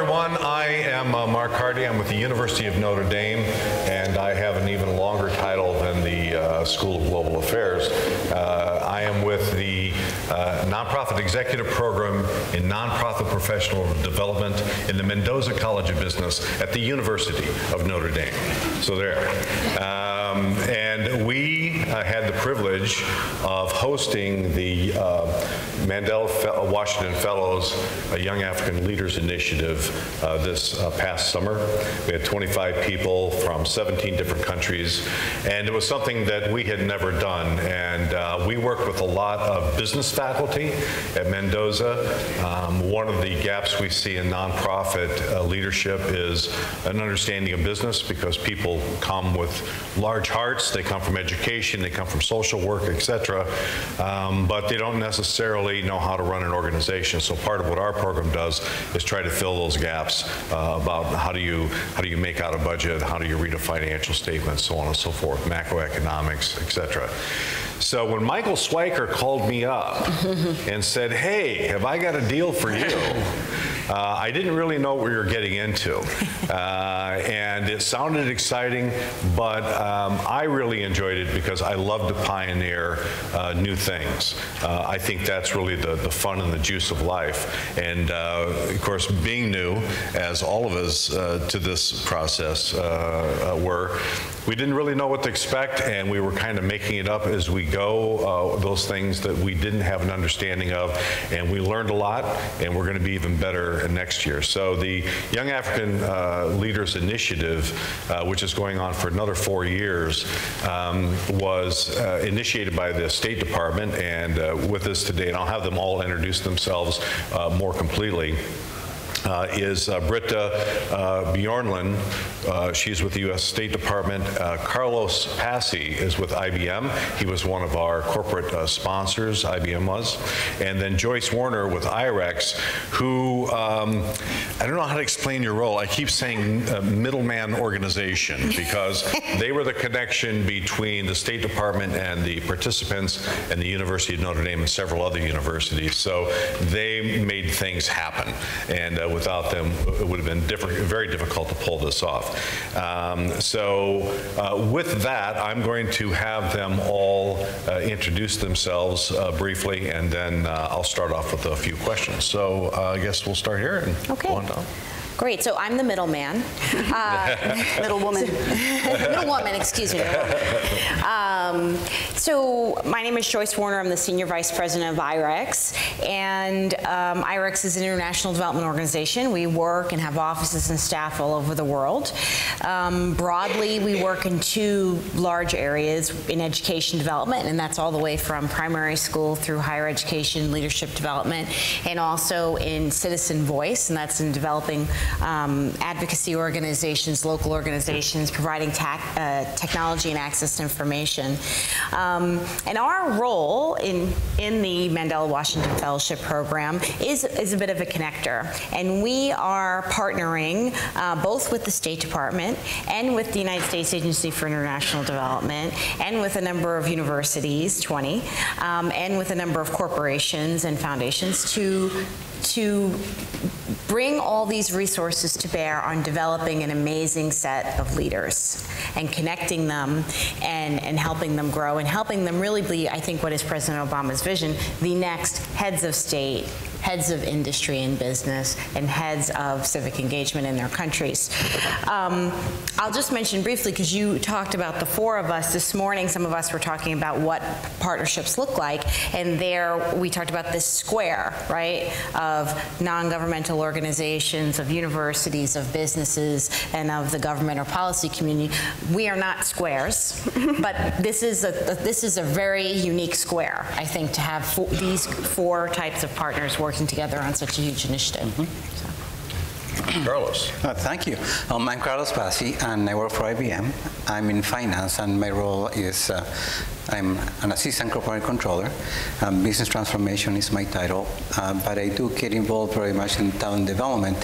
everyone. I am Marc Hardy. I'm with the University of Notre Dame, and I have an even longer title than the School of Global Affairs. I am with the Nonprofit Executive Program in Nonprofit Professional Development in the Mendoza College of Business at the University of Notre Dame. So there. And we had the privilege of hosting the Mandela Washington Fellows, a Young African Leaders Initiative this past summer. We had 25 people from 17 different countries, and it was something that we had never done. And we worked with a lot of business faculty at Mendoza. One of the gaps we see in nonprofit leadership is an understanding of business, because people come with large hearts, they come from education, they come from social work, etc., but they don't necessarily know how to run an organization. So part of what our program does is try to fill those gaps about how do you make out a budget, how do you read a financial statement, so on and so forth, macroeconomics, etc. So when Michael Swiker called me up and said, "Hey, have I got a deal for you?" I didn't really know what we were getting into, and it sounded exciting, but I really enjoyed it because I love to pioneer new things. I think that's really the fun and the juice of life, and of course, being new, as all of us to this process were, we didn't really know what to expect, and we were kind of making it up as we go, those things that we didn't have an understanding of, and we learned a lot, and we're going to be even better next year. So the Young African Leaders Initiative, which is going on for another 4 years, was initiated by the State Department, and with us today, and I'll have them all introduce themselves more completely, is Britta Bjornlund. She's with the U.S. State Department. Carlos Passi is with IBM. He was one of our corporate sponsors, IBM was. And then Joyce Warner with IREX, who, I don't know how to explain your role. I keep saying middleman organization, because they were the connection between the State Department and the participants and the University of Notre Dame and several other universities. So they made things happen. And without them, it would have been very difficult to pull this off. With that, I'm going to have them all introduce themselves briefly, and then I'll start off with a few questions. So I guess we'll start here and go on down. Great. So I'm the middleman. Middle woman. Middle woman, excuse me. So my name is Joyce Warner. I'm the Senior Vice President of IREX. And IREX is an international development organization. We work and have offices and staff all over the world. Broadly, we work in 2 large areas in education development, and that's all the way from primary school through higher education, leadership development, and also in citizen voice, and that's in developing advocacy organizations, local organizations, providing technology and access to information. And our role in the Mandela Washington Fellowship Program is a bit of a connector. And we are partnering both with the State Department and with the United States Agency for International Development and with a number of universities, 20, and with a number of corporations and foundations to bring all these resources to bear on developing an amazing set of leaders and connecting them and helping them grow and helping them really be, I think, what is President Obama's vision, the next heads of state, heads of industry and business, and heads of civic engagement in their countries. I'll just mention briefly, because you talked about the 4 of us this morning, some of us were talking about what partnerships look like, and there we talked about this square, right, of non-governmental organizations, of universities, of businesses, and of the government or policy community. We are not squares, but this is a very unique square, I think, to have these 4 types of partners working together on such a huge initiative. Carlos. Thank you. I'm Carlos Passi, and I work for IBM. I'm in finance, and my role is I'm an assistant corporate controller. Business transformation is my title, but I do get involved very much in talent development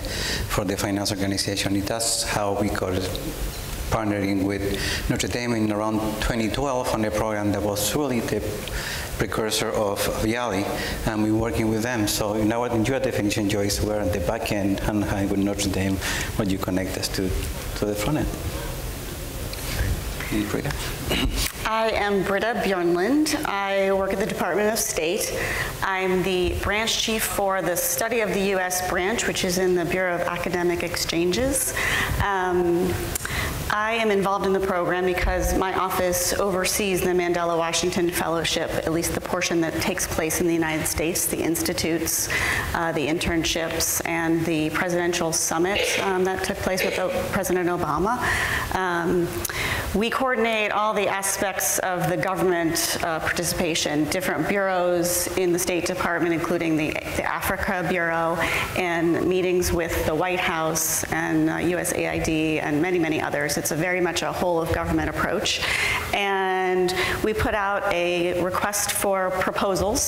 for the finance organization. That's how we got partnering with Notre Dame in around 2012 on a program that was really the precursor of YALI, and we're working with them. So in your definition, Joyce, we're at the back end, and with Notre Dame, what you connect us to the front end. Britta? I am Britta Bjornlund. I work at the Department of State. I'm the branch chief for the Study of the U.S. branch, which is in the Bureau of Academic Exchanges. I am involved in the program because my office oversees the Mandela Washington Fellowship, at least the portion that takes place in the United States, the institutes, the internships, and the presidential summit that took place with President Obama. We coordinate all the aspects of the government participation, different bureaus in the State Department, including the Africa Bureau, and meetings with the White House and USAID and many, many others. It's very much a whole of government approach. And we put out a request for proposals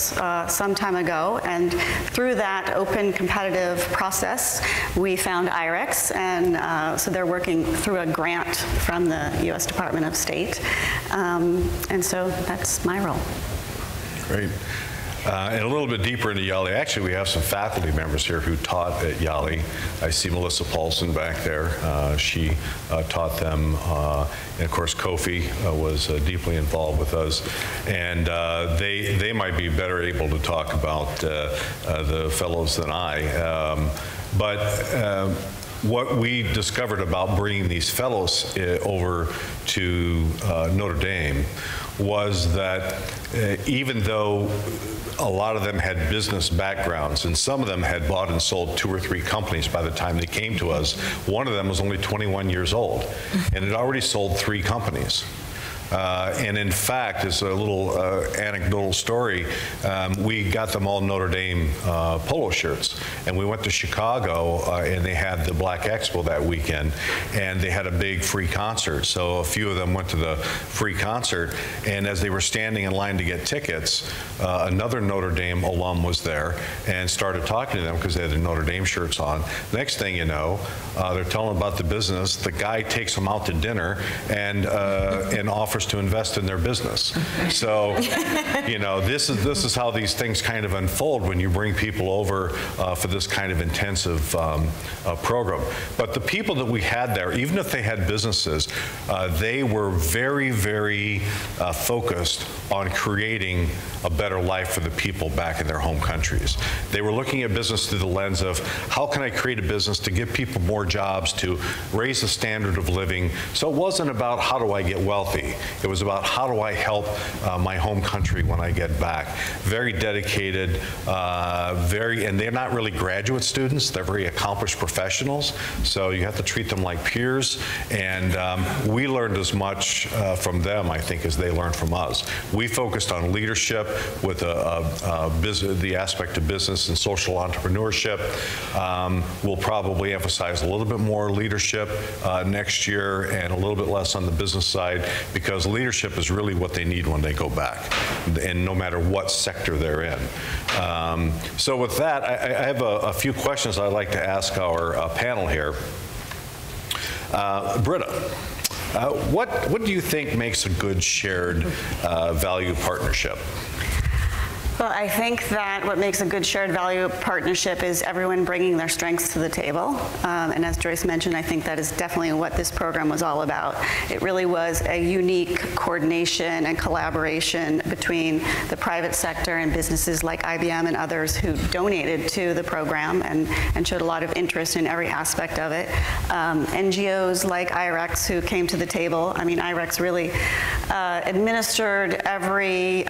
some time ago, and through that open competitive process, we found IREX, and so they're working through a grant from the U.S. Department of State. And so that's my role. Great. And a little bit deeper into YALI, actually we have some faculty members here who taught at YALI. I see Melissa Paulson back there. She taught them, and of course Kofi was deeply involved with us. And they might be better able to talk about the fellows than I. What we discovered about bringing these fellows over to Notre Dame was that even though a lot of them had business backgrounds, and some of them had bought and sold 2 or 3 companies by the time they came to us, one of them was only 21 years old and had already sold 3 companies. And in fact, it's a little anecdotal story. We got them all Notre Dame polo shirts, and we went to Chicago, and they had the Black Expo that weekend, and they had a big free concert. So a few of them went to the free concert, and as they were standing in line to get tickets, another Notre Dame alum was there and started talking to them because they had the Notre Dame shirts on. Next thing you know, they're telling them about the business. The guy takes them out to dinner and offers to invest in their business. So, you know, this is how these things kind of unfold when you bring people over for this kind of intensive program. But the people that we had there, even if they had businesses, they were very, very focused on creating a better life for the people back in their home countries. They were looking at business through the lens of how can I create a business to give people more jobs, to raise the standard of living. So it wasn't about how do I get wealthy. It was about how do I help my home country when I get back. Very dedicated, and they're not really graduate students. They're very accomplished professionals. So you have to treat them like peers. And we learned as much from them, I think, as they learned from us. We focused on leadership with the aspect of business and social entrepreneurship. We'll probably emphasize a little bit more leadership next year and a little bit less on the business side, because leadership is really what they need when they go back, and no matter what sector they're in. So with that, I have a few questions I'd like to ask our panel here. Britta, what do you think makes a good shared value partnership? Well, I think that what makes a good shared value partnership is everyone bringing their strengths to the table. And as Joyce mentioned, I think that is definitely what this program was all about. It really was a unique coordination and collaboration between the private sector and businesses like IBM and others who donated to the program and showed a lot of interest in every aspect of it. NGOs like IREX who came to the table. I mean, IREX really administered every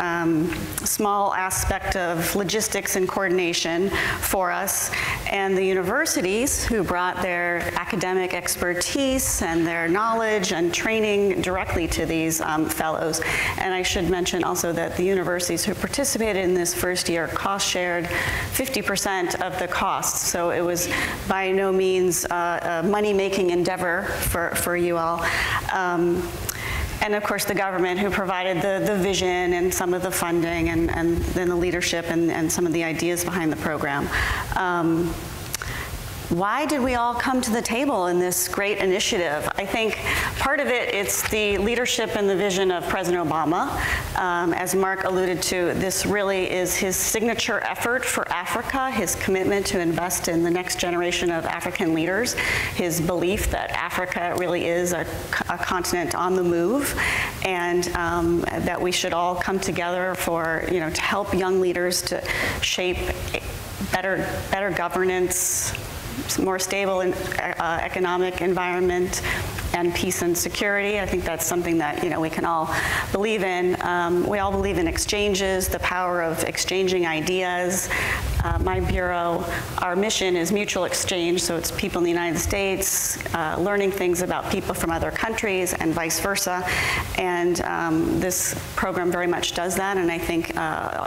small aspect of logistics and coordination for us, and the universities who brought their academic expertise and their knowledge and training directly to these fellows. And I should mention also that the universities who participated in this first year cost shared 50% of the costs, so it was by no means a money-making endeavor for you all. And of course the government who provided the vision and some of the funding and then the leadership and some of the ideas behind the program. why did we all come to the table in this great initiative? I think part of it, it's the leadership and the vision of President Obama. As Marc alluded to, this really is his signature effort for Africa, his commitment to invest in the next generation of African leaders, his belief that Africa really is a continent on the move, and that we should all come together for, to help young leaders to shape better governance, more stable economic environment, and peace and security. I think that's something that we can all believe in. We all believe in exchanges, the power of exchanging ideas. My bureau, our mission is mutual exchange, so it's people in the United States learning things about people from other countries and vice versa. And this program very much does that, and I think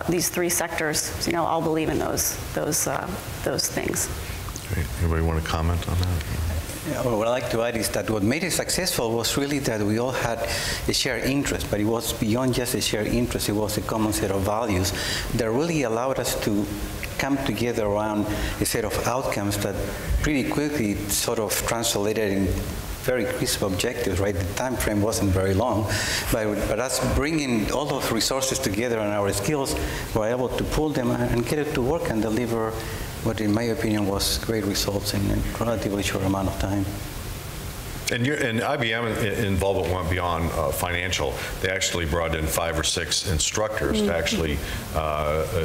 these three sectors, all believe in those things. Great. Anybody want to comment on that? Yeah, what I'd like to add is that what made it successful was really that we all had a shared interest, but it was beyond just a shared interest. It was a common set of values that really allowed us to come together around a set of outcomes that pretty quickly sort of translated in very crisp objectives, right? The time frame wasn't very long, but us bringing all those resources together and our skills, we were able to pull them and get it to work and deliver what, in my opinion, was great results in a relatively short amount of time. And IBM involvement went beyond financial. They actually brought in 5 or 6 instructors to actually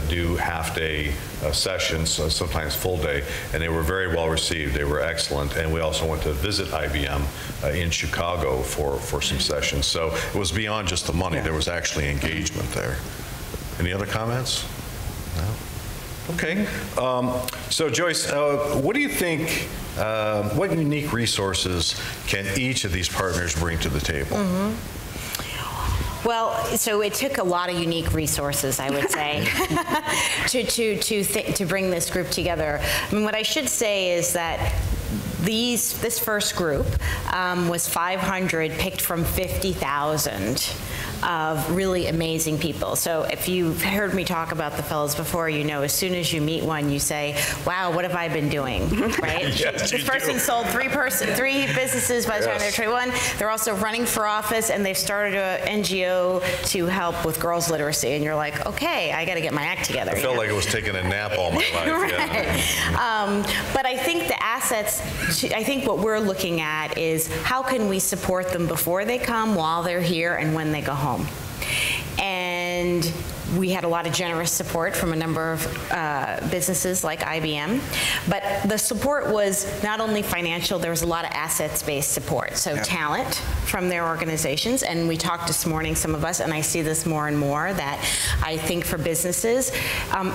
do half-day sessions, sometimes full day, and they were very well received. They were excellent. And we also went to visit IBM in Chicago for some sessions. So it was beyond just the money. There was actually engagement there. Any other comments? No? Okay. So Joyce, what do you think, what unique resources can each of these partners bring to the table? Well, so it took a lot of unique resources, I would say, to bring this group together. I mean, what I should say is that this first group was 500 picked from 50,000 of really amazing people. So if you've heard me talk about the fellows before, as soon as you meet one, you say, wow, what have I been doing, right? Yes, this person sold 3 businesses by the time they're 21. They're also running for office, and they've started an NGO to help with girls' literacy. And you're like, okay, I got to get my act together. I felt like I was taking a nap all my life. Right. But I think the assets, I think what we're looking at is how can we support them before they come, while they're here, and when they go home. And we had a lot of generous support from a number of businesses like IBM, but the support was not only financial, there was a lot of assets-based support, so talent from their organizations. And we talked this morning, some of us, and I see this more and more, that I think for businesses,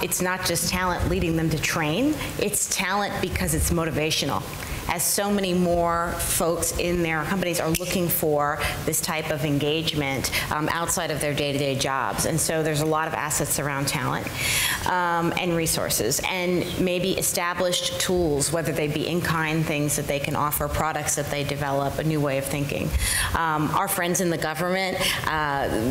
it's not just talent leading them to train, it's talent because it's motivational. As so many more folks in their companies are looking for this type of engagement outside of their day-to-day jobs. And so there's a lot of assets around talent and resources, and maybe established tools, whether they be in-kind things that they can offer, products that they develop, a new way of thinking. Our friends in the government,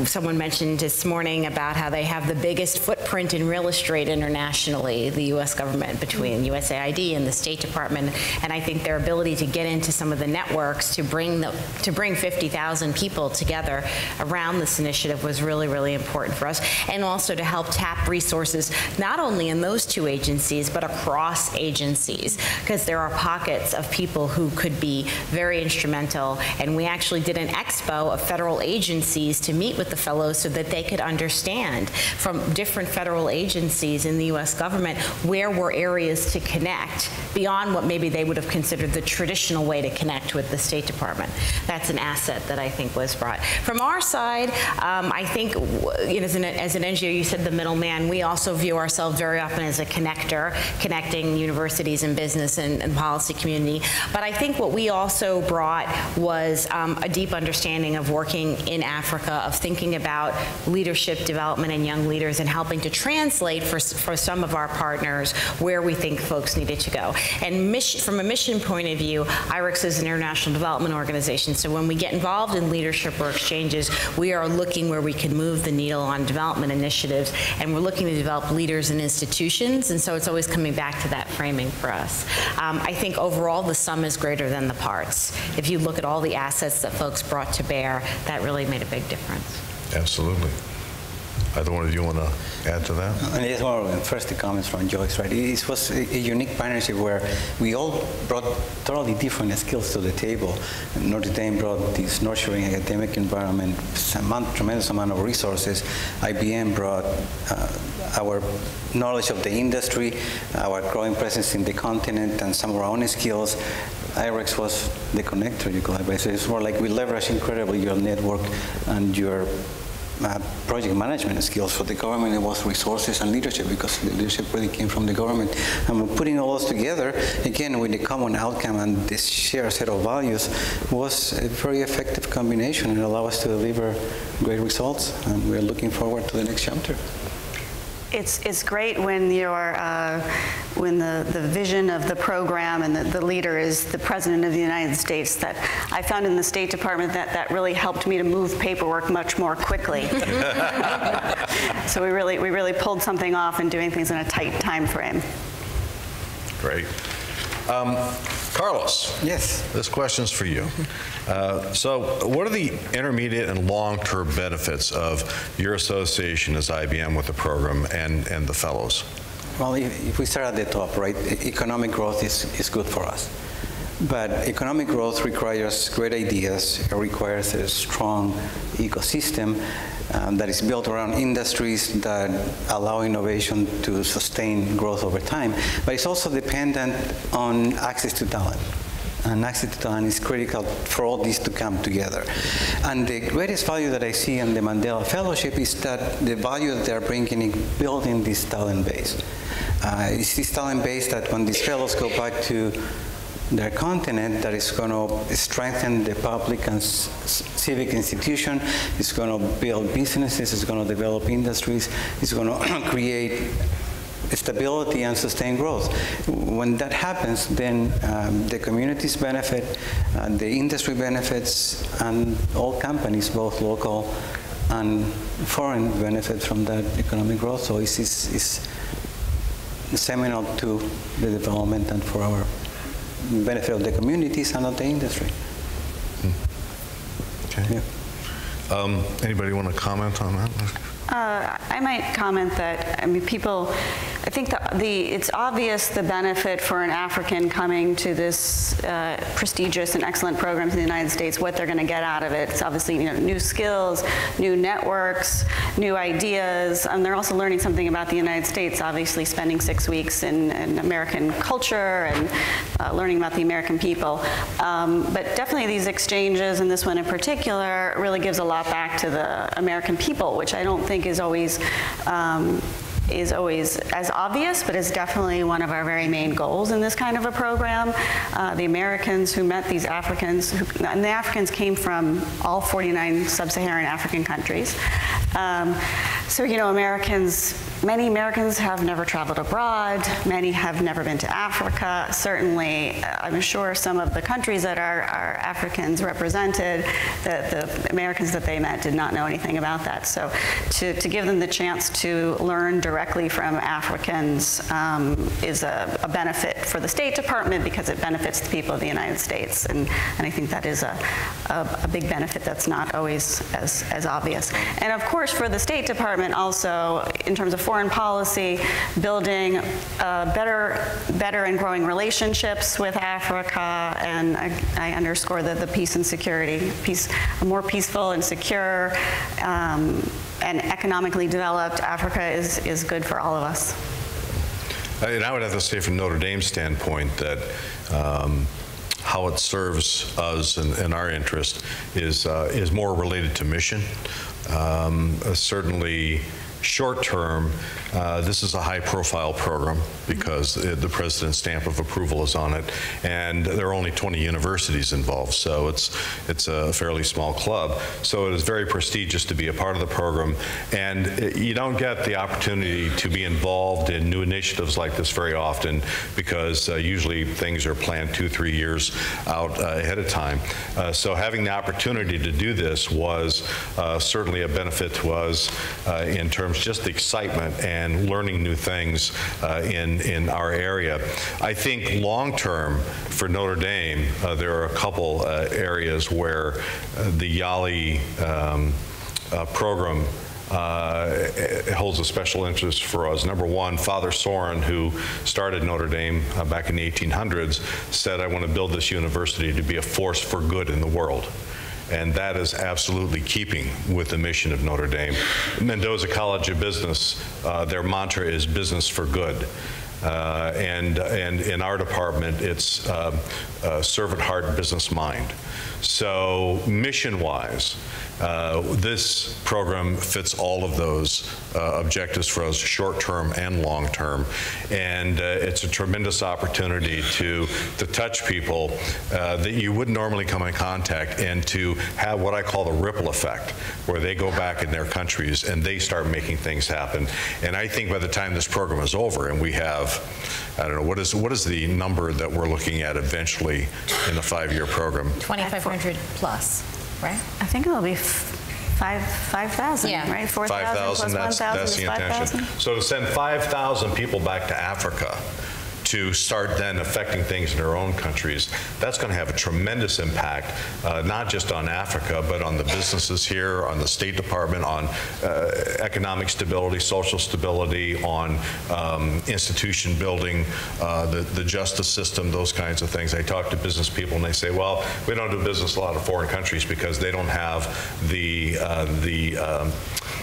someone mentioned this morning about how they have the biggest footprint in real estate internationally, the U.S. government, between USAID and the State Department, and I think their ability to get into some of the networks to bring 50,000 people together around this initiative was really, really important for us, and also to help tap resources not only in those 2 agencies but across agencies, because there are pockets of people who could be very instrumental. And we actually did an expo of federal agencies to meet with the fellows so that they could understand from different federal agencies in the U.S. government where were areas to connect beyond what maybe they would have considered the traditional way to connect with the State Department. That's an asset that I think was brought. From our side, I think as an NGO, you said the middleman, we also view ourselves very often as a connector, connecting universities and business and policy community. But I think what we also brought was a deep understanding of working in Africa, of thinking about leadership development and young leaders, and helping to translate for some of our partners where we think folks needed to go. And from a mission mission point of view, IREX is an international development organization. So when we get involved in leadership or exchanges, we are looking where we can move the needle on development initiatives, and we're looking to develop leaders and institutions, and so it's always coming back to that framing for us. I think overall the sum is greater than the parts. If you look at all the assets that folks brought to bear, that really made a big difference. Absolutely. Either one of you want to add to that? And yes, well, first the comments from Joyce, right? It was a unique partnership where we all brought totally different skills to the table. Notre Dame brought this nurturing academic environment, tremendous amount of resources. IBM brought our knowledge of the industry, our growing presence in the continent, and some of our own skills. IREX was the connector, you could say. It's more like we leverage incredibly your network and your project management skills. For the government, it was resources and leadership, because the leadership really came from the government. And putting all those together, again, with the common outcome and this shared set of values, was a very effective combination and allowed us to deliver great results. And we're looking forward to the next chapter. It's great when when the vision of the program and the leader is the President of the United States. That I found in the State Department that really helped me to move paperwork much more quickly. So we really pulled something off and doing things in a tight time frame. Great. Carlos. Yes. This question's for you. So what are the intermediate and long-term benefits of your association as IBM with the program and the fellows? Well, if we start at the top, right, economic growth is good for us. But economic growth requires great ideas. It requires a strong ecosystem that is built around industries that allow innovation to sustain growth over time. But it's also dependent on access to talent. And access to talent is critical for all these to come together. And the greatest value that I see in the Mandela Fellowship is that the value that they're bringing in building this talent base. It's this talent base that when these fellows go back to their continent, that is going to strengthen the public and civic institution, it's going to build businesses, it's going to develop industries, it's going to create stability and sustain growth. When that happens, then the communities benefit, the industry benefits, and all companies, both local and foreign, benefit from that economic growth. So it's seminal to the development and for our benefit of the communities and of the industry. Okay. Yeah. Anybody want to comment on that? I might comment that, I mean, I think it's obvious the benefit for an African coming to this prestigious and excellent programs in the United States, what they're going to get out of it. It's obviously, new skills, new networks, new ideas, and they're also learning something about the United States, obviously spending 6 weeks in American culture and learning about the American people. But definitely these exchanges, and this one in particular, really gives a lot back to the American people, which I don't think is always as obvious, but is definitely one of our very main goals in this kind of a program. The Americans who met these Africans, and the Africans came from all 49 sub-Saharan African countries. So, many Americans have never traveled abroad. Many have never been to Africa. Certainly, I'm sure some of the countries that our Africans represented, the Americans that they met did not know anything about that. So to give them the chance to learn directly from Africans is a benefit for the State Department, because it benefits the people of the United States. And I think that is a big benefit that's not always as obvious. And of course, for the State Department also, in terms of foreign policy, building better and growing relationships with Africa, and I underscore the peace and security, a more peaceful and secure and economically developed Africa is good for all of us. And I would have to say, from Notre Dame's standpoint, that how it serves us and our interest is more related to mission. Certainly, Short term, this is a high-profile program because the president's stamp of approval is on it, and there are only 20 universities involved, so it's a fairly small club. So it is very prestigious to be a part of the program, and you don't get the opportunity to be involved in new initiatives like this very often because usually things are planned 2-3 years out ahead of time. So having the opportunity to do this was certainly a benefit to us in terms of just the excitement and learning new things in our area. I think long term for Notre Dame, there are a couple areas where the YALI program holds a special interest for us. Number one, Father Soren, who started Notre Dame back in the 1800s, said, "I want to build this university to be a force for good in the world." And that is absolutely keeping with the mission of Notre Dame. Mendoza College of Business, their mantra is business for good. And in our department, it's servant heart, business mind. So mission-wise, this program fits all of those objectives for us, short-term and long-term. And it's a tremendous opportunity to touch people that you wouldn't normally come in contact, and to have what I call the ripple effect, where they go back in their countries and they start making things happen. And I think by the time this program is over, and we have, I don't know, what is the number that we're looking at eventually in the 5-year program? 2,500 plus, right? I think it'll be 5,000, Yeah. right? 4,000 plus 1,000 that's is the 5,000. intention. So to send 5,000 people back to Africa to start then affecting things in their own countries, that's going to have a tremendous impact, not just on Africa, but on the businesses here, on the State Department, on economic stability, social stability, on institution building, the justice system, those kinds of things. I talk to business people and they say, well, we don't do business in a lot of foreign countries because they don't have the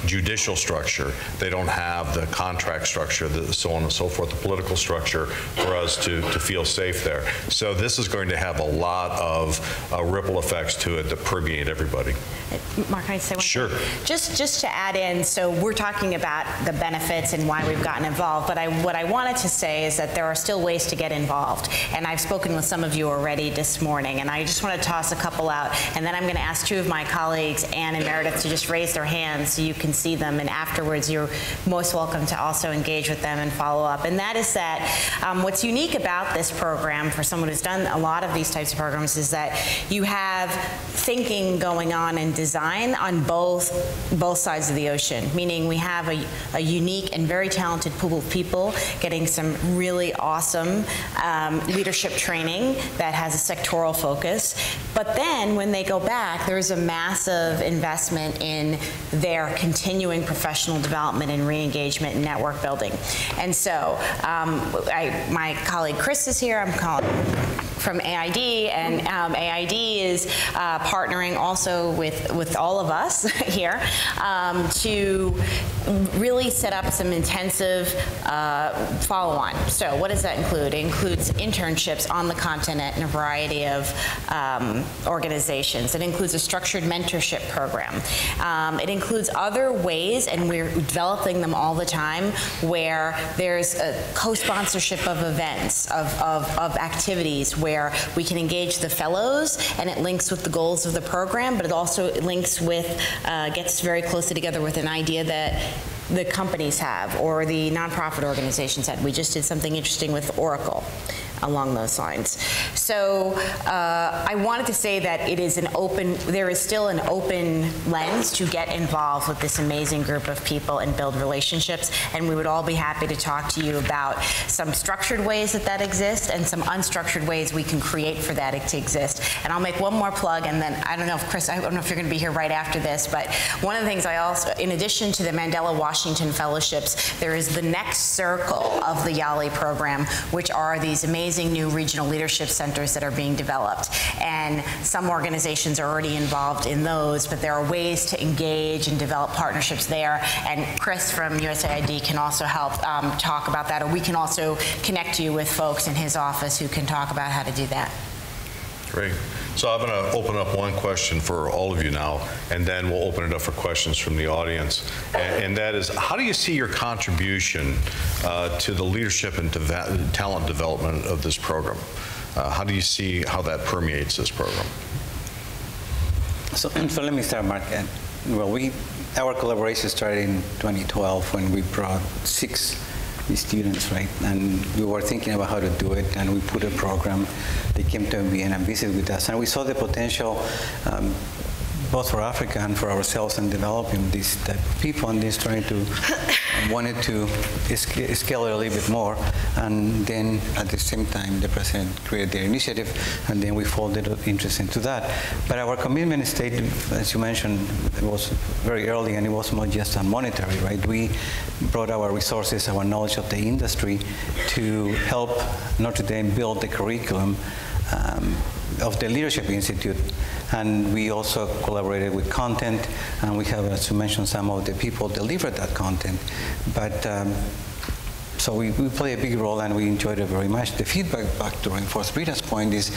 judicial structure, they don't have the contract structure, so on and so forth, the political structure for us to feel safe there. So this is going to have a lot of ripple effects to it that permeate everybody. Mark, can I say one Sure. thing? Just to add in, so we're talking about the benefits and why we've gotten involved, but what I wanted to say is that there are still ways to get involved. And I've spoken with some of you already this morning, and I just want to toss a couple out, and then I'm going to ask two of my colleagues, Ann and Meredith, to just raise their hands so you can see them, and afterwards you're most welcome to also engage with them and follow up. And that is that what's unique about this program for someone who's done a lot of these types of programs is that you have thinking going on in design on both sides of the ocean, meaning we have a unique and very talented pool of people getting some really awesome leadership training that has a sectoral focus. But then when they go back, there's a massive investment in their continuing professional development and re-engagement and network building. And so my colleague Chris is here. I'm calling from AID, and AID is partnering also with all of us here to really set up some intensive follow-on. So what does that include? It includes internships on the continent in a variety of organizations. It includes a structured mentorship program. It includes other ways, and we're developing them all the time, where there's a co-sponsorship of events, of activities where we can engage the fellows, and it links with the goals of the program, but it also links with, gets very closely together with an idea that the companies have or the nonprofit organizations had. We just did something interesting with Oracle along those lines. So I wanted to say that it is there is still an open lens to get involved with this amazing group of people and build relationships, and we would all be happy to talk to you about some structured ways that exists and some unstructured ways we can create for that to exist. And I'll make one more plug, and then I don't know if Chris, I don't know if you're going to be here right after this, but one of the things I also, in addition to the Mandela Washington Fellowships, there is the next circle of the YALI program, which are these amazing new regional leadership centers that are being developed. And some organizations are already involved in those, but there are ways to engage and develop partnerships there. And Chris from USAID can also help talk about that, or we can also connect you with folks in his office who can talk about how to do that. Great. So I'm going to open up one question for all of you now, and then we'll open it up for questions from the audience. And that is, how do you see your contribution to the leadership and talent development of this program? How do you see how that permeates this program? So let me start, Mark. Well, our collaboration started in 2012 when we brought 6 students, right? And we were thinking about how to do it, and we put a program. They came to Vienna and visited with us, and we saw the potential both for Africa and for ourselves in developing these type of people, and just trying to wanted to scale it a little bit more. And then at the same time, the president created the initiative, and then we folded interest into that. But our commitment stayed, as you mentioned, it was very early, and it was not just on monetary, right? We brought our resources, our knowledge of the industry to help Notre Dame build the curriculum of the Leadership Institute. And we also collaborated with content, and we have, as you mentioned, some of the people deliver that content. But so we play a big role, and we enjoyed it very much. The feedback back to reinforce Britta's point is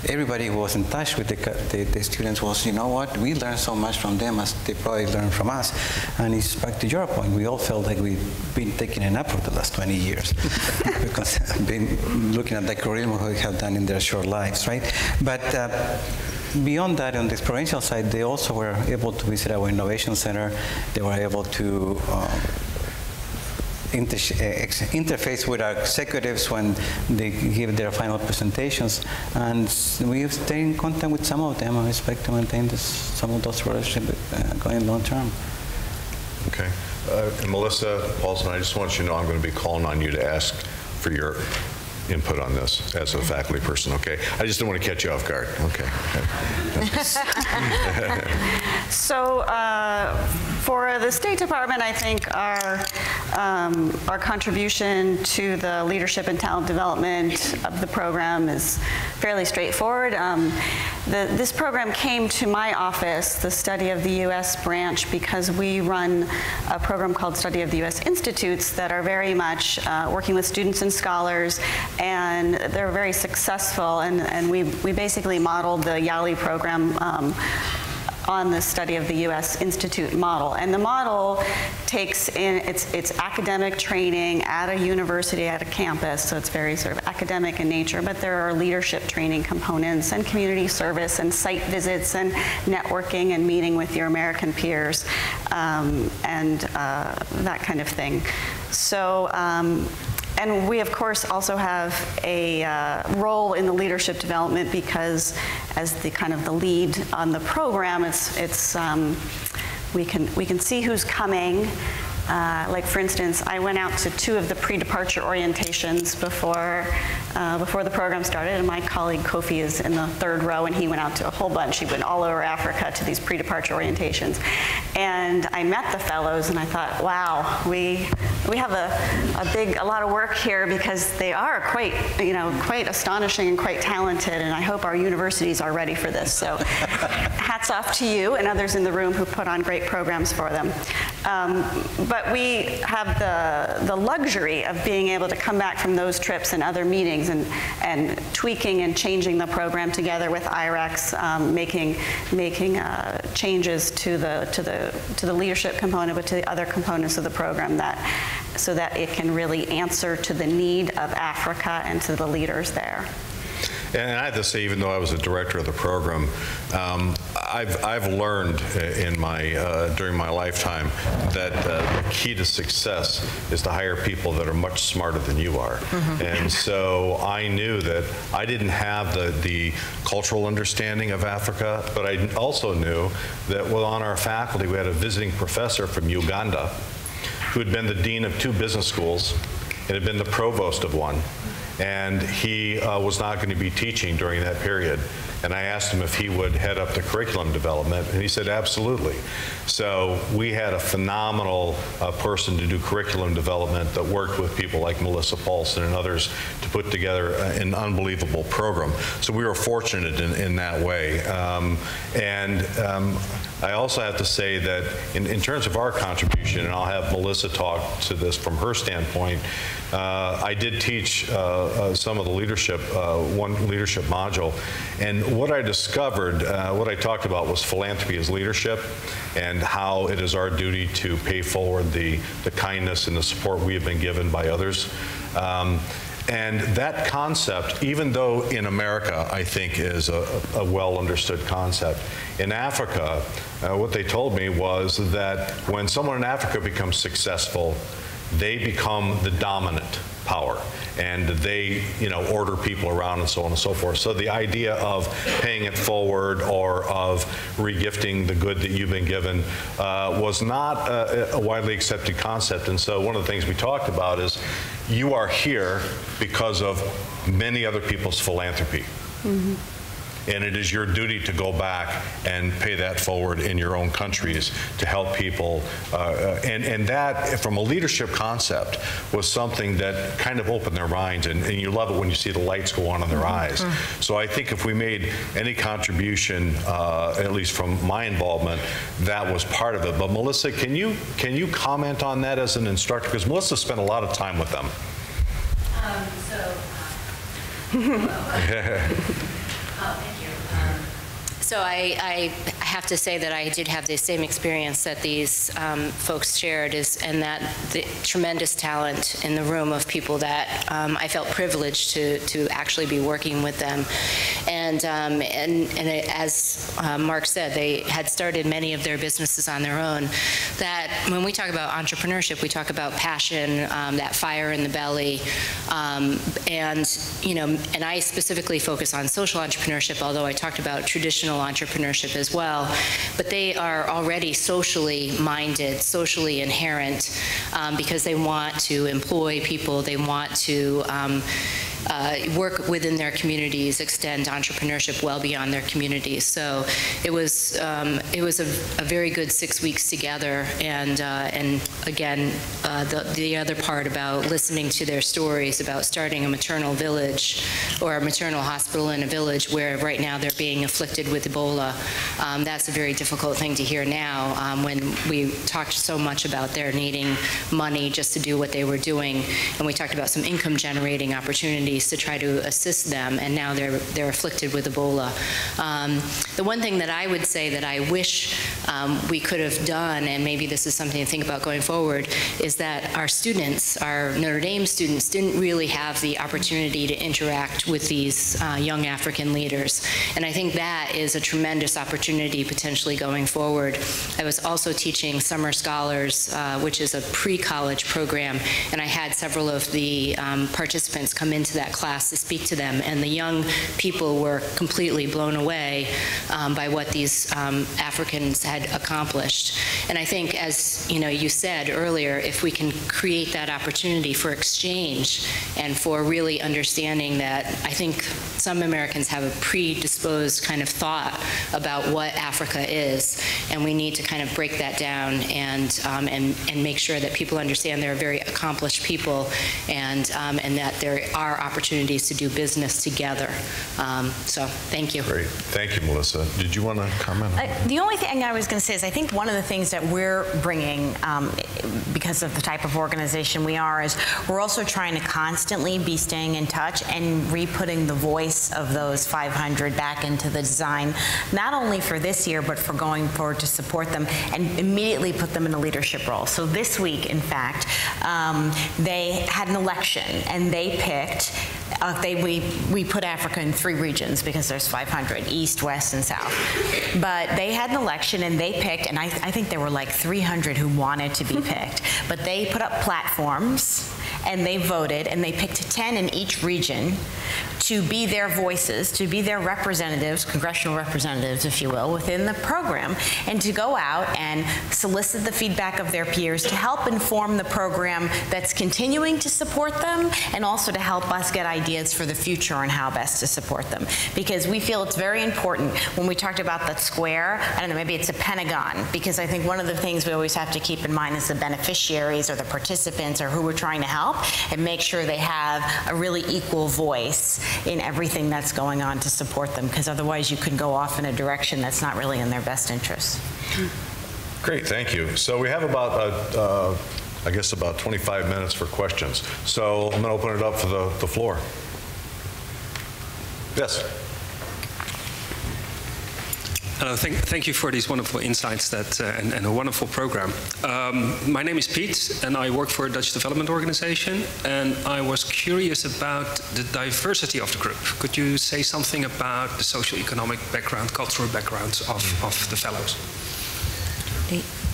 everybody who was in touch with the students was, you know what, we learned so much from them as they probably learned from us. And it's back to your point. We all felt like we've been taking a nap for the last 20 years because I've been looking at the curriculum we have done in their short lives, right? But beyond that, on the experiential side, they also were able to visit our innovation center. They were able to interface with our executives when they give their final presentations, and we stay in contact with some of them. I expect to maintain some of those relationships going long term. Okay. And Melissa, Paulson, I just want you to know I'm going to be calling on you to ask for your input on this as a faculty person, okay? I just don't want to catch you off guard. Okay. So for the State Department, I think our contribution to the leadership and talent development of the program is fairly straightforward. This program came to my office, the Study of the U.S. branch, because we run a program called Study of the U.S. Institutes that are very much working with students and scholars, and they're very successful, and we basically modeled the YALI program on the Study of the U.S. Institute model. And the model takes in its academic training at a university, at a campus, so it's very sort of academic in nature, but there are leadership training components and community service and site visits and networking and meeting with your American peers and that kind of thing. So, and we, of course, also have a role in the leadership development because, as the kind of the lead on the program, we can see who's coming. Like, for instance, I went out to 2 of the pre-departure orientations before the program started, and my colleague Kofi is in the 3rd row, and he went out to a whole bunch. He went all over Africa to these pre-departure orientations. And I met the fellows, and I thought, wow, we have a lot of work here, because they are quite astonishing and quite talented, and I hope our universities are ready for this. So hats off to you and others in the room who put on great programs for them. But we have the luxury of being able to come back from those trips and other meetings and tweaking and changing the program together with IREX, making changes to the leadership component, but to the other components of the program, so that it can really answer to the need of Africa and to the leaders there. And I have to say, even though I was a director of the program, I've learned during my lifetime that the key to success is to hire people that are much smarter than you are. Mm-hmm. And so I knew that I didn't have the cultural understanding of Africa, but I also knew that on our faculty we had a visiting professor from Uganda who had been the dean of 2 business schools and had been the provost of one. And he was not going to be teaching during that period. And I asked him if he would head up the curriculum development, and he said absolutely. So we had a phenomenal person to do curriculum development that worked with people like Melissa Paulson and others to put together an unbelievable program. So we were fortunate in that way. I also have to say that in terms of our contribution, and I'll have Melissa talk to this from her standpoint, I did teach some of the leadership, one leadership module, and what I discovered, what I talked about was philanthropy as leadership, and how it is our duty to pay forward the kindness and the support we have been given by others. And that concept, even though in America I think is a well understood concept, in Africa, what they told me was that when someone in Africa becomes successful, they become the dominant power, and they, you know, order people around and so on and so forth. So the idea of paying it forward or of regifting the good that you've been given was not a widely accepted concept. And so one of the things we talked about is you are here because of many other people's philanthropy. Mm-hmm. And it is your duty to go back and pay that forward in your own countries to help people. And that, from a leadership concept, was something that kind of opened their minds. And you love it when you see the lights go on in their eyes. So I think if we made any contribution, at least from my involvement, that was part of it. But Melissa, can you comment on that as an instructor? Because Melissa spent a lot of time with them. Thank you. So I have to say that I did have the same experience that these folks shared, and that the tremendous talent in the room of people that I felt privileged to actually be working with them. And as Marc said, they had started many of their businesses on their own. That when we talk about entrepreneurship, we talk about passion, that fire in the belly, and you know, and I specifically focus on social entrepreneurship, although I talked about traditional entrepreneurship as well. But they are already socially minded, socially inherent, because they want to employ people, they want to work within their communities, extend entrepreneurship well beyond their communities. So it was a very good 6 weeks together, and again, the other part about listening to their stories about starting a maternal village or a maternal hospital in a village where right now they're being afflicted with Ebola. That's a very difficult thing to hear now when we talked so much about their needing money just to do what they were doing, and we talked about some income generating opportunities to try to assist them, and now they're afflicted with Ebola. The one thing that I would say that I wish we could have done, and maybe this is something to think about going forward, is that our students, our Notre Dame students, didn't really have the opportunity to interact with these young African leaders. And I think that is a tremendous opportunity potentially going forward. I was also teaching Summer Scholars, which is a pre-college program, and I had several of the participants come into that class to speak to them, and the young people were completely blown away by what these Africans had accomplished. And I think, as you know, you said earlier, if we can create that opportunity for exchange and for really understanding that, I think some Americans have a predisposed kind of thought about what Africa is, and we need to kind of break that down and make sure that people understand they're very accomplished people, and that there are opportunities to do business together. So thank you. Great. Thank you, Melissa. Did you want to comment? The only thing I was going to say is I think one of the things that we're bringing, because of the type of organization we are, is we're also trying to constantly be staying in touch and re-putting the voice of those 500 back into the design, not only for this year, but for going forward to support them and immediately put them in a leadership role. So this week, in fact, they had an election, and they picked we put Africa in 3 regions because there's 500, East, West, and South. But they had an election, and they picked, and I think there were like 300 who wanted to be picked. But they put up platforms, and they voted, and they picked 10 in each region to be their voices, to be their representatives, congressional representatives, if you will, within the program, and to go out and solicit the feedback of their peers to help inform the program that's continuing to support them, and also to help us get ideas for the future on how best to support them. Because we feel it's very important when we talked about that square, I don't know, maybe it's a pentagon, because I think one of the things we always have to keep in mind is the beneficiaries or the participants or who we're trying to help, and make sure they have a really equal voice in everything that's going on to support them, because otherwise you could go off in a direction that's not really in their best interest. Great, thank you. So we have about I guess about 25 minutes for questions. So I'm going to open it up for the floor. Yes. Hello, thank you for these wonderful insights and a wonderful program. My name is Piet, and I work for a Dutch development organization, and I was curious about the diversity of the group. Could you say something about the socio-economic background, cultural backgrounds of the fellows?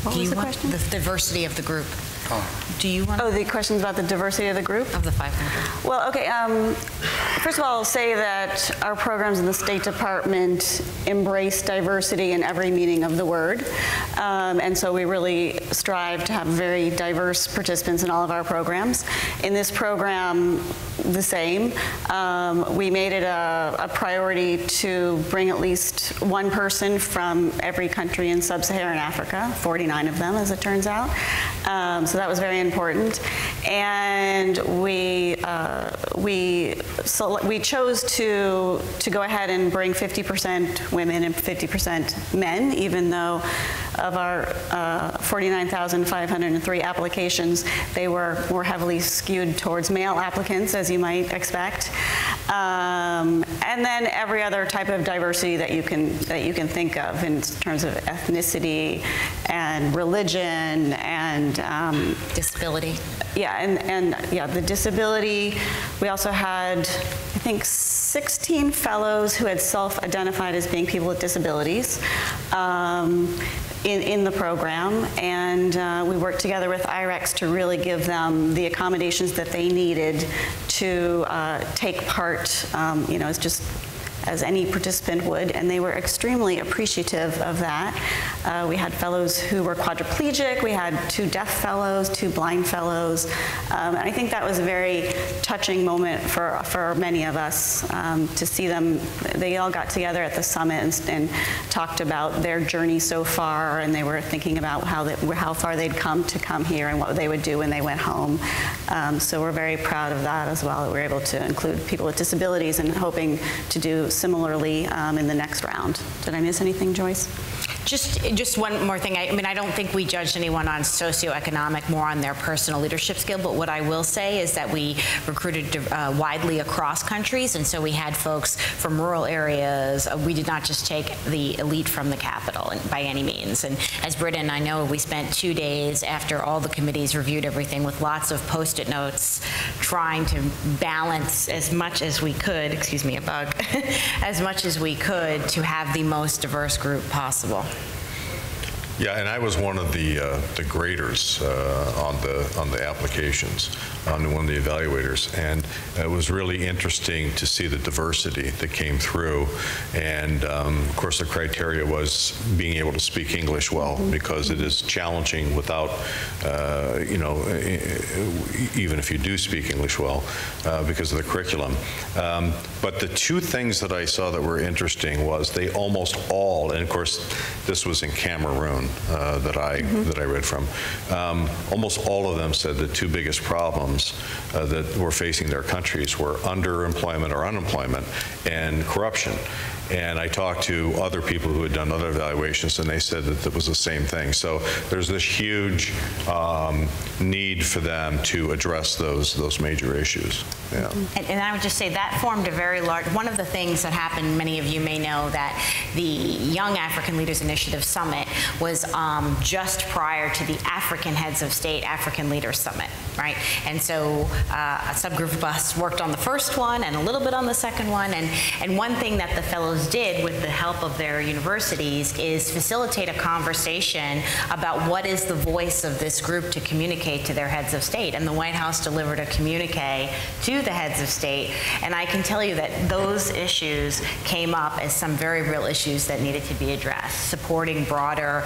What was the question? The diversity of the group. Do you want? Oh, the question's about the diversity of the group? Of the 500. Well, okay. First of all, I'll say that our programs in the State Department embrace diversity in every meaning of the word. And so we really strive to have very diverse participants in all of our programs. In this program, the same. We made it a priority to bring at least one person from every country in sub-Saharan Africa, 49 of them, as it turns out. So that was very important. And we chose to go ahead and bring 50% women and 50% men, even though of our 49,503 applications, they were more heavily skewed towards male applicants, as you might expect. And then every other type of diversity that you can think of in terms of ethnicity and religion and disability. Yeah, and yeah, the disability. We also had, I think, 16 fellows who had self-identified as being people with disabilities in the program, and we worked together with IREX to really give them the accommodations that they needed to take part, you know, as any participant would, and they were extremely appreciative of that. We had fellows who were quadriplegic, we had 2 deaf fellows, 2 blind fellows, and I think that was a very touching moment for many of us to see them. They all got together at the summit and talked about their journey so far, and they were thinking about how far they'd come here and what they would do when they went home. So we're very proud of that as well, that we're able to include people with disabilities and hoping to do similarly in the next round. Did I miss anything, Joyce? Just one more thing. I mean, I don't think we judged anyone on socioeconomic, more on their personal leadership skill, but what I will say is that we recruited widely across countries, and so we had folks from rural areas. We did not just take the elite from the capital by any means. And as Britta and I know, we spent 2 days after all the committees reviewed everything with lots of Post-it notes, trying to balance as much as we could, excuse me, a bug, as much as we could to have the most diverse group possible. Yeah, and I was one of the graders on the applications, one of the evaluators, and it was really interesting to see the diversity that came through. And of course, the criteria was being able to speak English well, because it is challenging without, you know, even if you do speak English well, because of the curriculum. But the 2 things that I saw that were interesting was they almost all, and of course, this was in Cameroon. That I read from. Almost all of them said the 2 biggest problems that were facing their countries were underemployment or unemployment and corruption. And I talked to other people who had done other evaluations, and they said that it was the same thing. So there's this huge need for them to address those major issues. Yeah. And I would just say that formed a very large, one of the things that happened, many of you may know, that the Young African Leaders Initiative Summit was just prior to the African Heads of State African Leaders Summit, right? And so a subgroup of us worked on the first one and a little bit on the second one, and one thing that the fellows did with the help of their universities is facilitate a conversation about what is the voice of this group to communicate to their heads of state. And the White House delivered a communique to the heads of state, and I can tell you that those issues came up as some very real issues that needed to be addressed. Supporting broader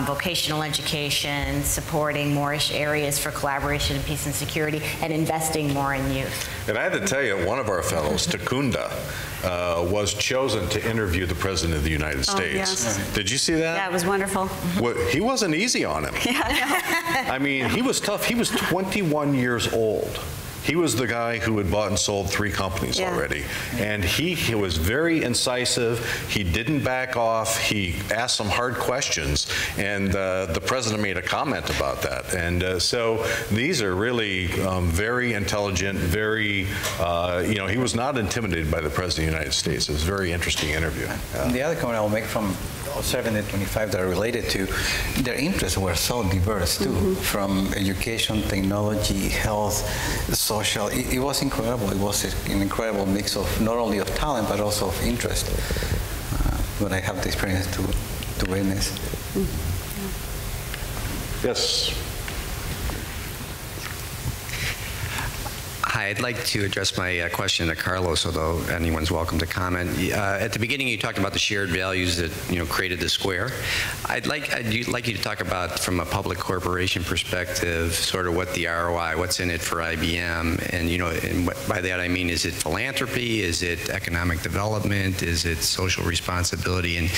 vocational education, supporting more areas for collaboration and peace and security, and investing more in youth. And I had to tell you, one of our fellows, Takunda, was chosen to interview the President of the United States. Yes. Did you see that? Yeah, it was wonderful. Well, he wasn't easy on him. Yeah, I know. I mean, he was tough. He was 21 years old. he was the guy who had bought and sold 3 companies already. And he was very incisive. He didn't back off. He asked some hard questions, and the president made a comment about that. And so these are really very intelligent, very, he was not intimidated by the president of the United States. It was a very interesting interview. The other comment I'll make from observing the 25 that are related to, their interests were so diverse too, from education, technology, health, social. It was incredible. It was an incredible mix of not only of talent, but also of interest. But I have the experience to witness. Yes. Hi, I'd like to address my question to Carlos, although anyone's welcome to comment. At the beginning, you talked about the shared values that created the square. I'd like you to talk about, from a public corporation perspective, sort of what the ROI, what's in it for IBM, and and by that I mean, is it philanthropy, is it economic development, is it social responsibility, and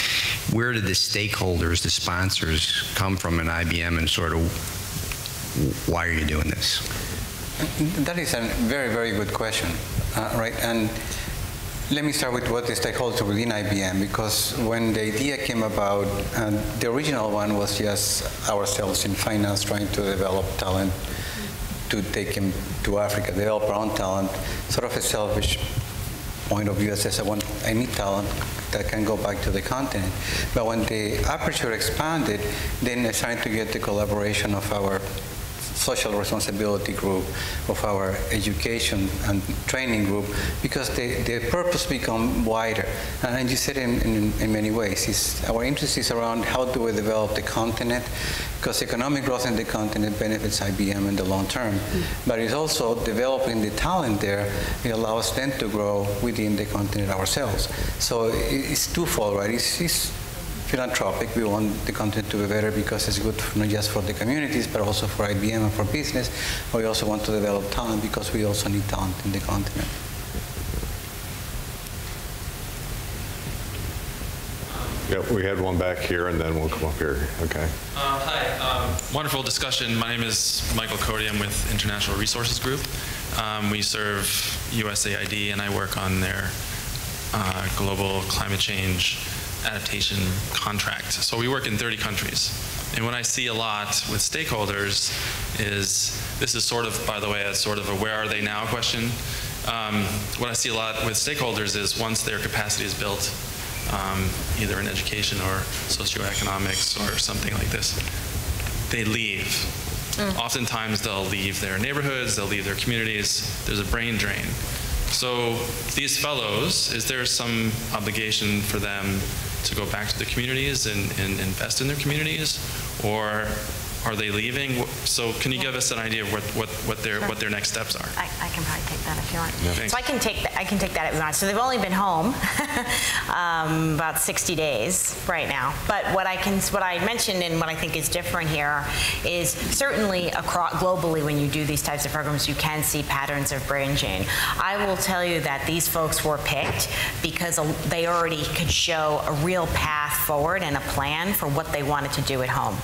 where did the stakeholders, the sponsors, come from in IBM, and sort of why are you doing this? That is a very, very good question, right? And let me start with what the stakeholders within IBM, because when the idea came about, the original one was just ourselves in finance trying to develop talent to take him to Africa, develop our own talent, sort of a selfish point of view that says, I need talent that can go back to the continent. But when the aperture expanded, then I started to get the collaboration of our social responsibility group, of our education and training group, because the purpose become wider. And you said in many ways, our interest is around how do we develop the continent, because economic growth in the continent benefits IBM in the long term. But it's also developing the talent there. It allows them to grow within the continent ourselves. So it's twofold, right? It's philanthropic. We want the continent to be better because it's good not just for the communities, but also for IBM and for business. But we also want to develop talent because we also need talent in the continent. Yeah, we had one back here, and then we'll come up here. Okay. Hi. Wonderful discussion. My name is Michael Cody. I'm with International Resources Group. We serve USAID, and I work on their global climate change adaptation contract. So we work in 30 countries. And what I see a lot with stakeholders is, this is sort of, by the way, a sort of a where are they now question. What I see a lot with stakeholders is once their capacity is built, either in education or socioeconomics or something like this, they leave. Oftentimes they'll leave their neighborhoods, they'll leave their communities. There's a brain drain. So these fellows, is there some obligation for them to go back to the communities and invest in their communities, or are they leaving? So can you give us an idea of what their next steps are? I can probably take that if you want. Yeah. So I can take that if you want. So they've only been home about 60 days right now. But what I mentioned and what I think is different here is certainly globally when you do these types of programs, you can see patterns of brain drain. I will tell you that these folks were picked because they already could show a real path forward and a plan for what they wanted to do at home.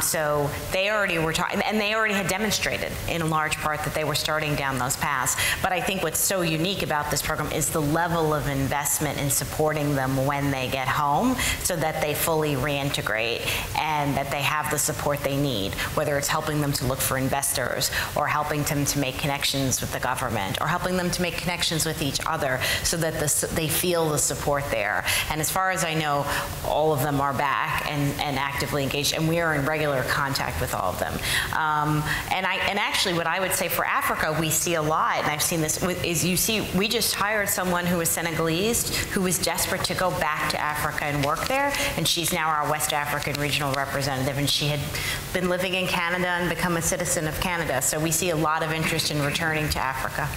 So they already were and they already had demonstrated in a large part that they were starting down those paths. But I think what's so unique about this program is the level of investment in supporting them when they get home so that they fully reintegrate and that they have the support they need, whether it's helping them to look for investors or helping them to make connections with the government or helping them to make connections with each other so that they feel the support there. And as far as I know, all of them are back and actively engaged, and we are in regular contact with all of them. And actually what I would say for Africa, we see a lot, and I've seen this, is you see, we just hired someone who was Senegalese, who was desperate to go back to Africa and work there, and she's now our West African regional representative, and she had been living in Canada and become a citizen of Canada. So we see a lot of interest in returning to Africa.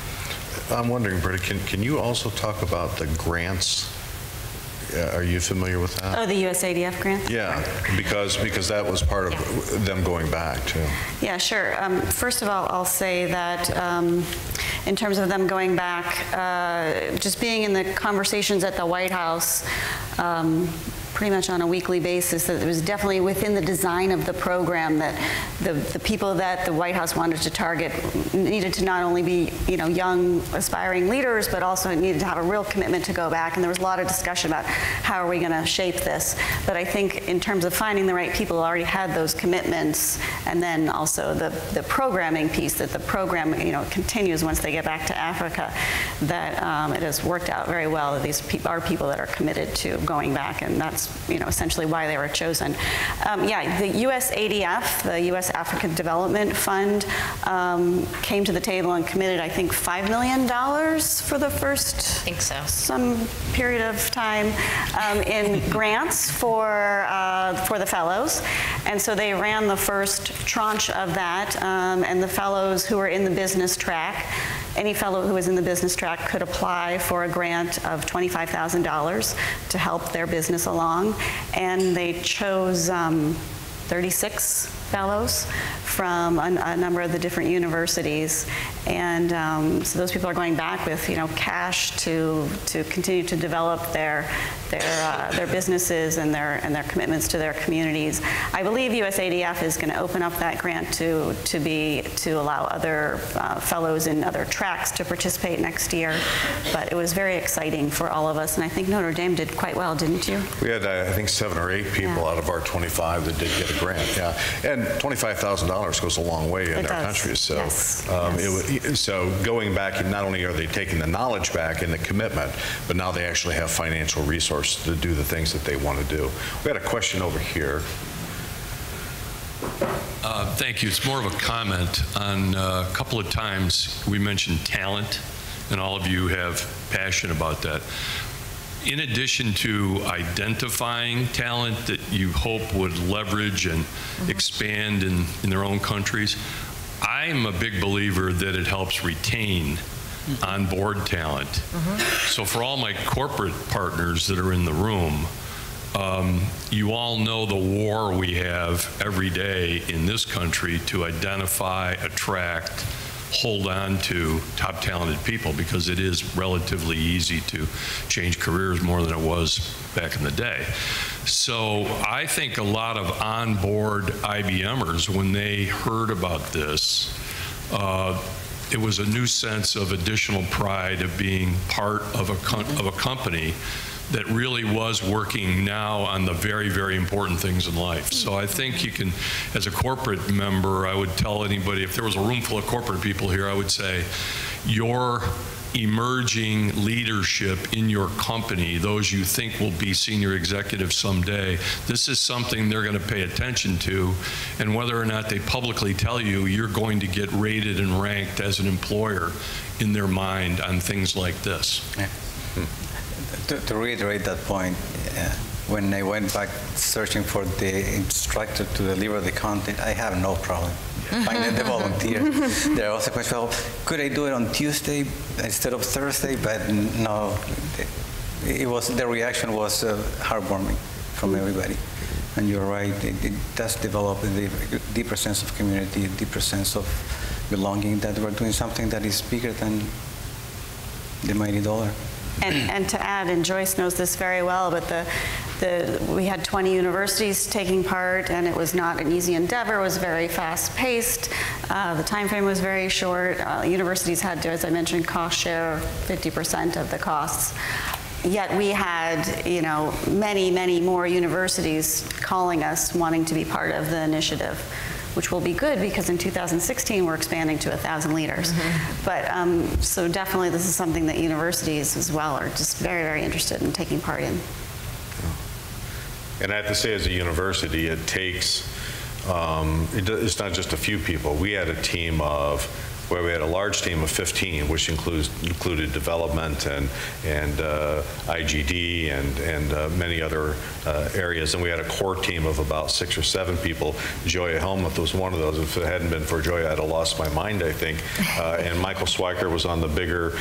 I'm wondering, Britta, can you also talk about the grants? Are you familiar with that? Oh, the USAID grants? Yeah, because that was part of them going back, too. Yeah, sure. First of all, I'll say that in terms of them going back, just being in the conversations at the White House, pretty much on a weekly basis, that it was definitely within the design of the program that the people that the White House wanted to target needed to not only be, young aspiring leaders, but also needed to have a real commitment to go back. And there was a lot of discussion about how are we going to shape this. But I think in terms of finding the right people who already had those commitments, and then also the programming piece, that the program, continues once they get back to Africa, that it has worked out very well. That these are people that are committed to going back, and that's essentially why they were chosen. The U.S. ADF, the U.S. African Development Fund, came to the table and committed, I think, $5 million for the first, I think so, some period of time in grants for the fellows, and so they ran the first tranche of that, and the fellows who were in the business track. Any fellow who was in the business track could apply for a grant of $25,000 to help their business along, and they chose 36 fellows from a number of the different universities, and so those people are going back with cash to continue to develop their businesses and their commitments to their communities. I believe USADF is going to open up that grant to allow other fellows in other tracks to participate next year. But it was very exciting for all of us, and I think Notre Dame did quite well, didn't you? We had I think 7 or 8 people out of our 25 that did get a grant. Yeah, and $25,000 goes a long way in our country. So, yes. So going back, not only are they taking the knowledge back and the commitment, but now they actually have financial resources to do the things that they want to do. We had a question over here. Thank you. It's more of a comment on a couple of times we mentioned talent, and all of you have passion about that. In addition to identifying talent that you hope would leverage and expand in their own countries, I'm a big believer that it helps retain on-board talent. So for all my corporate partners that are in the room, you all know the war we have every day in this country to identify, attract, hold on to top talented people, because it is relatively easy to change careers more than it was back in the day. So I think a lot of onboard IBMers, when they heard about this, it was a new sense of additional pride of being part of a company that really was working now on the very, very important things in life. So I think you can, as a corporate member, I would tell anybody, if there was a room full of corporate people here, I would say, your emerging leadership in your company, those you think will be senior executives someday, this is something they're going to pay attention to, and whether or not they publicly tell you, you're going to get rated and ranked as an employer in their mind on things like this. Yeah. To reiterate that point, when I went back searching for the instructor to deliver the content, I have no problem finding the volunteer. There was a question, well, could I do it on Tuesday instead of Thursday? But no, the reaction was heartwarming from everybody. And you're right, it does develop a deeper sense of community, a deeper sense of belonging, that we're doing something that is bigger than the mighty dollar. And to add, and Joyce knows this very well, but we had 20 universities taking part, and it was not an easy endeavor. It was very fast-paced. The time frame was very short. Universities had to, as I mentioned, cost share 50% of the costs. Yet we had, many, many more universities calling us, wanting to be part of the initiative, which will be good because in 2016 we're expanding to 1,000 leaders. But so definitely this is something that universities as well are just very, very interested in taking part in. And I have to say, as a university, it takes, it's not just a few people. We had a team of, where we had a large team of 15, which included development and IGD and many other areas. And we had a core team of about 6 or 7 people. Joya Helmuth was one of those. If it hadn't been for Joya, I'd have lost my mind, I think. And Michael Swiker was on the bigger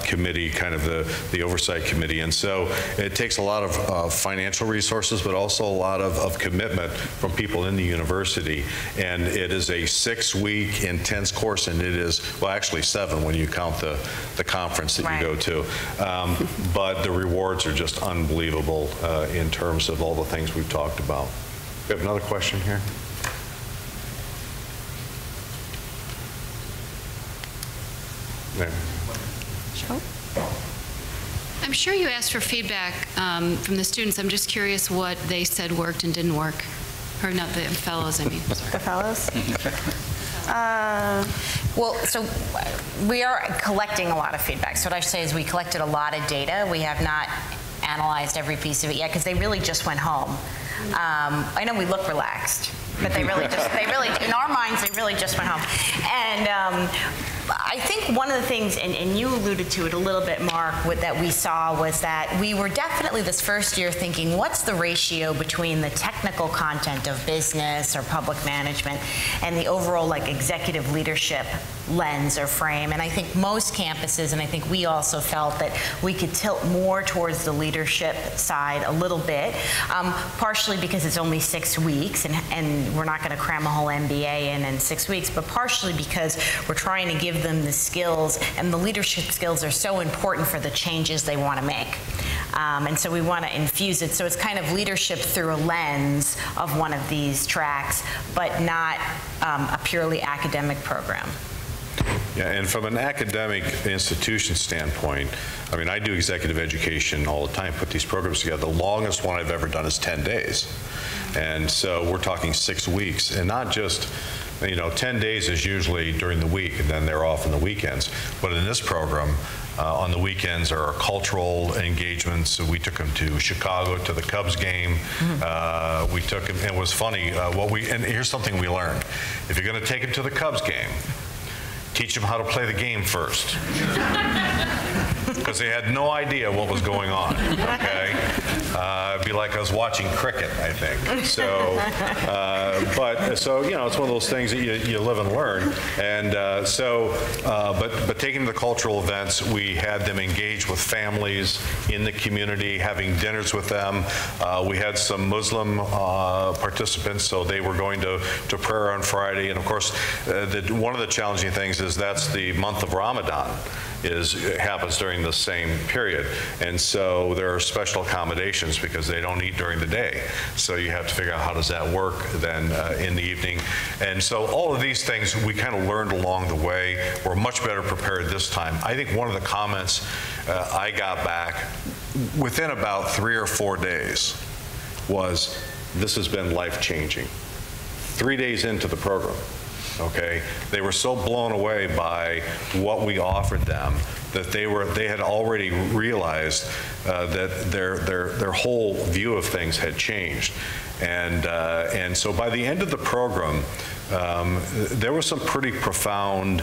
committee, kind of the oversight committee. And so it takes a lot of financial resources, but also a lot of commitment from people in the university. And it is a 6-week intense course, and it it is, well, actually 7 when you count the conference that you go to. But the rewards are just unbelievable in terms of all the things we've talked about. We have another question here. There. Sure. I'm sure you asked for feedback from the students. I'm just curious what they said worked and didn't work. Or not the fellows, I mean. The fellows? Well, so we are collecting a lot of feedback. So what I should say is we collected a lot of data. We have not analyzed every piece of it yet because they really just went home. I know we look relaxed, but they really, in our minds, they really just went home. And I think one of the things, and you alluded to it a little bit, Mark, that we saw was that we were definitely this first year thinking, what's the ratio between the technical content of business or public management and the overall like executive leadership lens or frame? And I think most campuses, and I think we also felt that we could tilt more towards the leadership side a little bit, partially because it's only 6 weeks and we're not going to cram a whole MBA in 6 weeks, but partially because we're trying to give them the skills, and the leadership skills are so important for the changes they want to make. And so we want to infuse it. So it's kind of leadership through a lens of one of these tracks, but not a purely academic program. Yeah, and from an academic institution standpoint, I mean, I do executive education all the time, put these programs together. The longest one I've ever done is 10 days. And so we're talking 6 weeks, and not just, 10 days is usually during the week, and then they're off on the weekends. But in this program, on the weekends are cultural engagements. So we took them to Chicago to the Cubs game. We took them, and it was funny. And here's something we learned: if you're going to take them to the Cubs game, teach them how to play the game first, because they had no idea what was going on. Okay, it'd be like I was watching cricket, I think. So, it's one of those things that you live and learn. And but taking them to cultural events, we had them engage with families in the community, having dinners with them. We had some Muslim participants, so they were going to prayer on Friday. And of course, one of the challenging things is that's the month of Ramadan. Happens during the same period, and so there are special accommodations because they don't eat during the day. So you have to figure out how does that work then in the evening. And so all of these things we kind of learned along the way. We're much better prepared this time. I think one of the comments I got back within about 3 or 4 days was, "This has been life-changing." 3 days into the program. Okay, they were so blown away by what we offered them that they had already realized that their whole view of things had changed, and so by the end of the program, there was some pretty profound.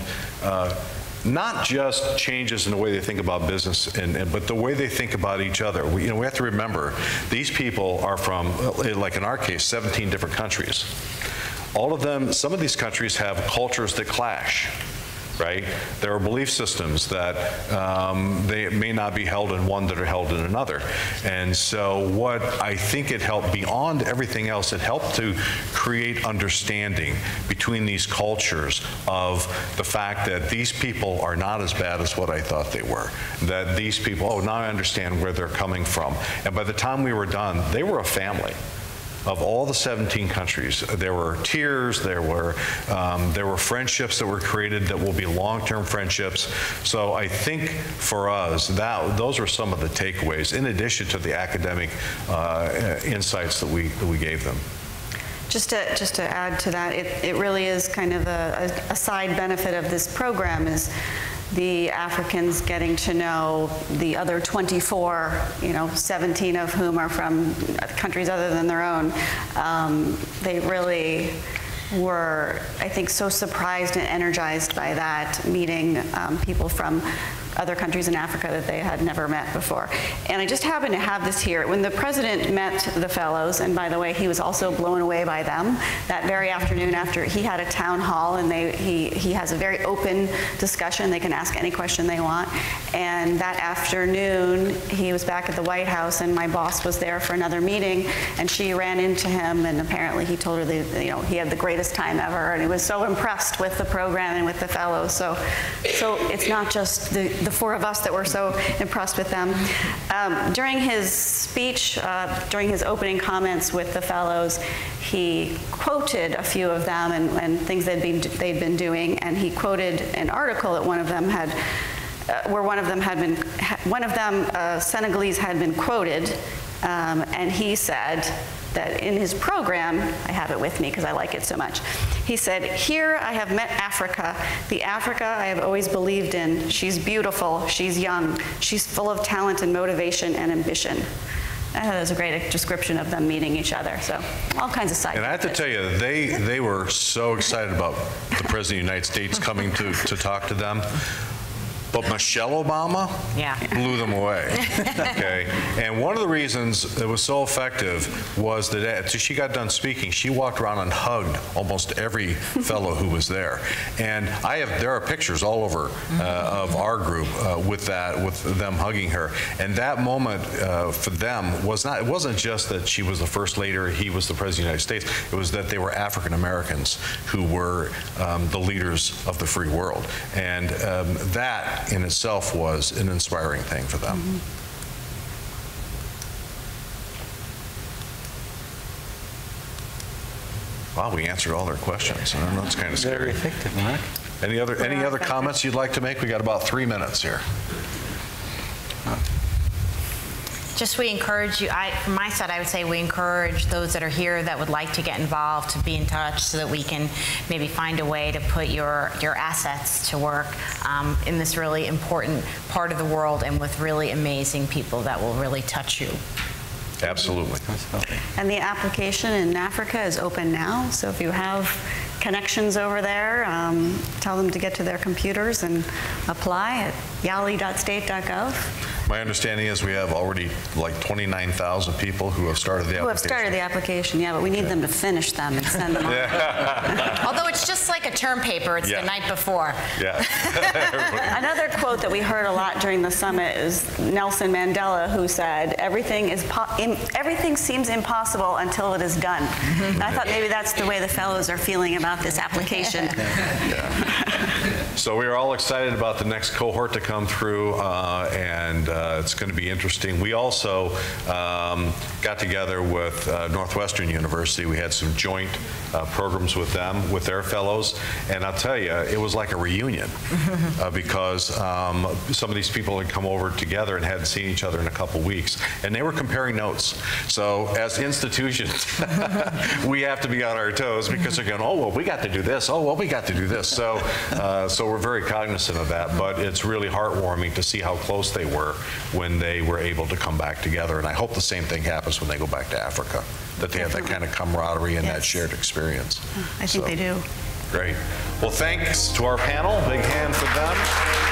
Not just changes in the way they think about business, but the way they think about each other. We have to remember, these people are from, like in our case, 17 different countries. All of them, some of these countries have cultures that clash, right? There are belief systems that they may not be held in one that are held in another. And so what I think it helped, beyond everything else, it helped to create understanding between these cultures of the fact that these people are not as bad as what I thought they were. That these people, now I understand where they're coming from. And by the time we were done, they were a family. Of all the 17 countries, there were tears, there were friendships that were created that will be long-term friendships. So I think for us, those are some of the takeaways, in addition to the academic insights that we gave them. Just to add to that, it really is kind of a side benefit of this program is the Africans getting to know the other 24, 17 of whom are from countries other than their own. They really were, I think, so surprised and energized by that, meeting people from other countries in Africa that they had never met before. And I just happened to have this here. When the president met the fellows, and by the way, he was also blown away by them, that very afternoon after he had a town hall, and he has a very open discussion. They can ask any question they want. And that afternoon, he was back at the White House, and my boss was there for another meeting, and she ran into him, and apparently he told her that, he had the greatest time ever, and he was so impressed with the program and with the fellows. So it's not just the four of us that were so impressed with them. During his speech, during his opening comments with the fellows, he quoted a few of them and things they'd been doing, and he quoted an article that one of them, Senegalese had been quoted, and he said that in his program, I have it with me because I like it so much, he said, "Here I have met Africa, the Africa I have always believed in. She's beautiful, she's young, she's full of talent and motivation and ambition." I thought it was a great description of them meeting each other. So all kinds of side. And I have to tell you, they were so excited about the President of the United States coming to talk to them. But Michelle Obama blew them away, okay? And one of the reasons it was so effective was that after she got done speaking, she walked around and hugged almost every fellow who was there. And there are pictures all over of our group with them hugging her. And that moment for them it wasn't just that she was the First Lady or he was the President of the United States. It was that they were African Americans who were the leaders of the free world. And that in itself was an inspiring thing for them. Wow, we answered all their questions. I don't know, it's kind of scary. Very effective, Mark. Any other comments you'd like to make? We got about 3 minutes here. Just we encourage you, from my side, I would say we encourage those that are here that would like to get involved to be in touch so that we can maybe find a way to put your assets to work in this really important part of the world and with really amazing people that will really touch you. Absolutely. And the application in Africa is open now, so if you have connections over there, tell them to get to their computers and apply at yali.state.gov. My understanding is we have already like 29,000 people who have started the application. Who have started the application, yeah, but we need them to finish them and send them on. Although it's just like a term paper, it's the night before. Yeah. Another quote that we heard a lot during the summit is Nelson Mandela, who said, everything seems impossible until it is done. And I thought maybe that's the way the fellows are feeling about this application. So we are all excited about the next cohort to come through, and it's going to be interesting. We also got together with Northwestern University. We had some joint programs with them, with their fellows, and I'll tell you, it was like a reunion because some of these people had come over together and hadn't seen each other in a couple weeks, and they were comparing notes. So as institutions, we have to be on our toes because they're going, oh, well, we got to do this. Oh, well, we got to do this. So we're very cognizant of that, but it's really heartwarming to see how close they were when they were able to come back together. And I hope the same thing happens when they go back to Africa, that they have that kind of camaraderie and that shared experience. I think they do. Great. Well, thanks to our panel. Big hand for them.